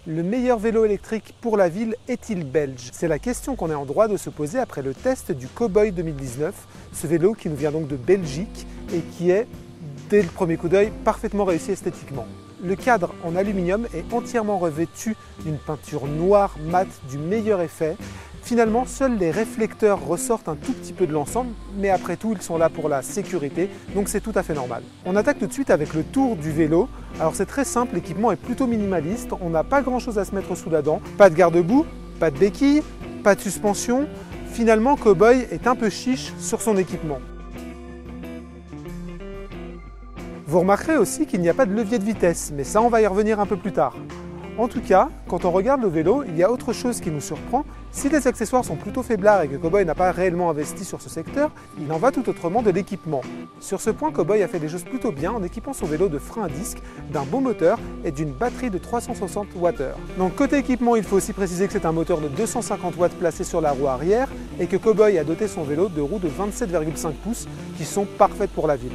Le meilleur vélo électrique pour la ville est-il belge? C'est la question qu'on est en droit de se poser après le test du Cowboy 2019, ce vélo qui nous vient donc de Belgique et qui est, dès le premier coup d'œil, parfaitement réussi esthétiquement. Le cadre en aluminium est entièrement revêtu d'une peinture noire mat du meilleur effet. Finalement, seuls les réflecteurs ressortent un tout petit peu de l'ensemble, mais après tout, ils sont là pour la sécurité, donc c'est tout à fait normal. On attaque tout de suite avec le tour du vélo. Alors c'est très simple, l'équipement est plutôt minimaliste, on n'a pas grand chose à se mettre sous la dent. Pas de garde-boue, pas de béquille, pas de suspension. Finalement, Cowboy est un peu chiche sur son équipement. Vous remarquerez aussi qu'il n'y a pas de levier de vitesse, mais ça on va y revenir un peu plus tard. En tout cas, quand on regarde le vélo, il y a autre chose qui nous surprend. Si les accessoires sont plutôt faiblards et que Cowboy n'a pas réellement investi sur ce secteur, il en va tout autrement de l'équipement. Sur ce point, Cowboy a fait des choses plutôt bien en équipant son vélo de freins à disque, d'un beau moteur et d'une batterie de 360 Wh. Donc côté équipement, il faut aussi préciser que c'est un moteur de 250 watts placé sur la roue arrière et que Cowboy a doté son vélo de roues de 27,5 pouces qui sont parfaites pour la ville.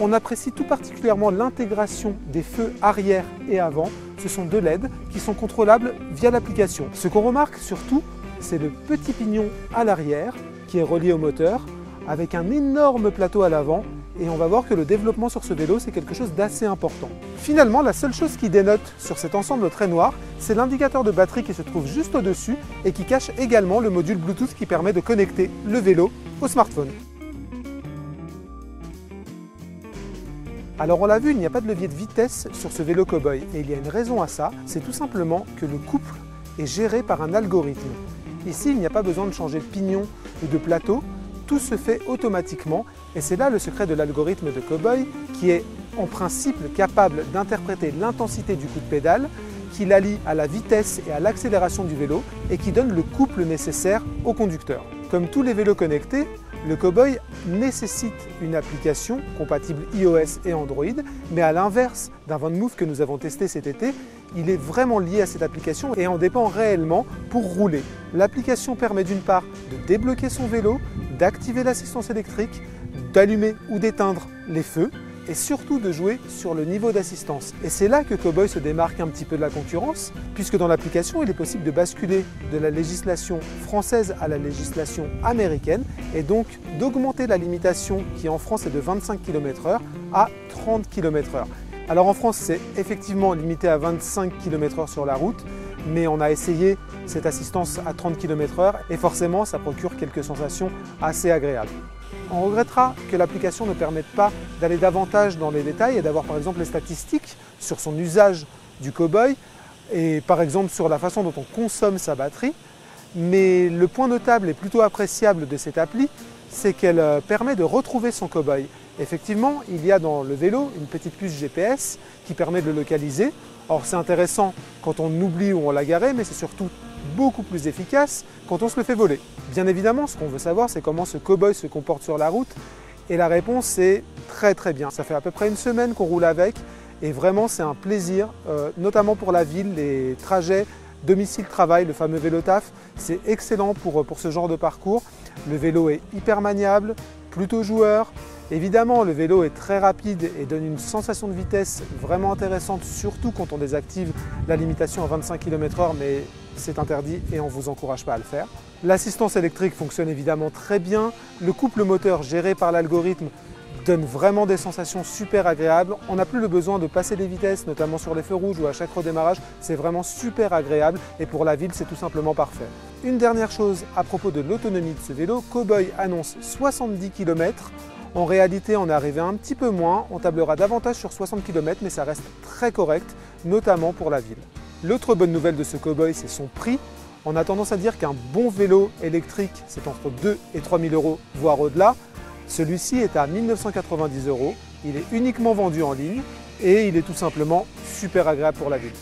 On apprécie tout particulièrement l'intégration des feux arrière et avant. Ce sont deux LED qui sont contrôlables via l'application. Ce qu'on remarque surtout, c'est le petit pignon à l'arrière qui est relié au moteur avec un énorme plateau à l'avant et on va voir que le développement sur ce vélo, c'est quelque chose d'assez important. Finalement, la seule chose qui dénote sur cet ensemble très noir, c'est l'indicateur de batterie qui se trouve juste au-dessus et qui cache également le module Bluetooth qui permet de connecter le vélo au smartphone. Alors on l'a vu, il n'y a pas de levier de vitesse sur ce vélo Cowboy et il y a une raison à ça, c'est tout simplement que le couple est géré par un algorithme. Ici, il n'y a pas besoin de changer de pignon ou de plateau, tout se fait automatiquement et c'est là le secret de l'algorithme de Cowboy qui est en principe capable d'interpréter l'intensité du coup de pédale, qui l'allie à la vitesse et à l'accélération du vélo et qui donne le couple nécessaire au conducteur. Comme tous les vélos connectés, le Cowboy nécessite une application compatible iOS et Android, mais à l'inverse d'un VanMoof que nous avons testé cet été, il est vraiment lié à cette application et en dépend réellement pour rouler. L'application permet d'une part de débloquer son vélo, d'activer l'assistance électrique, d'allumer ou d'éteindre les feux, et surtout de jouer sur le niveau d'assistance. Et c'est là que Cowboy se démarque un petit peu de la concurrence, puisque dans l'application, il est possible de basculer de la législation française à la législation américaine, et donc d'augmenter la limitation qui en France est de 25 km/h à 30 km/h. Alors en France, c'est effectivement limité à 25 km/h sur la route, mais on a essayé cette assistance à 30 km/h et forcément, ça procure quelques sensations assez agréables. On regrettera que l'application ne permette pas d'aller davantage dans les détails et d'avoir par exemple les statistiques sur son usage du Cowboy et par exemple sur la façon dont on consomme sa batterie. Mais le point notable et plutôt appréciable de cette appli, c'est qu'elle permet de retrouver son Cowboy. Effectivement, il y a dans le vélo une petite puce GPS qui permet de le localiser. Or c'est intéressant quand on oublie où on l'a garé, mais c'est surtout beaucoup plus efficace quand on se le fait voler. Bien évidemment, ce qu'on veut savoir, c'est comment ce Cowboy se comporte sur la route et la réponse est très bien. Ça fait à peu près une semaine qu'on roule avec et vraiment c'est un plaisir, notamment pour la ville, les trajets domicile-travail, le fameux vélo taf, c'est excellent pour ce genre de parcours. Le vélo est hyper maniable, plutôt joueur. Évidemment, le vélo est très rapide et donne une sensation de vitesse vraiment intéressante, surtout quand on désactive la limitation à 25 km/h, mais c'est interdit et on ne vous encourage pas à le faire. L'assistance électrique fonctionne évidemment très bien. Le couple moteur géré par l'algorithme donne vraiment des sensations super agréables. On n'a plus le besoin de passer les vitesses, notamment sur les feux rouges ou à chaque redémarrage. C'est vraiment super agréable et pour la ville, c'est tout simplement parfait. Une dernière chose à propos de l'autonomie de ce vélo, Cowboy annonce 70 km. En réalité, on est arrivé un petit peu moins, on tablera davantage sur 60 km, mais ça reste très correct, notamment pour la ville. L'autre bonne nouvelle de ce Cowboy, c'est son prix. On a tendance à dire qu'un bon vélo électrique, c'est entre 2 et 3 000 €, voire au-delà. Celui-ci est à 1 990 €, il est uniquement vendu en ligne et il est tout simplement super agréable pour la ville.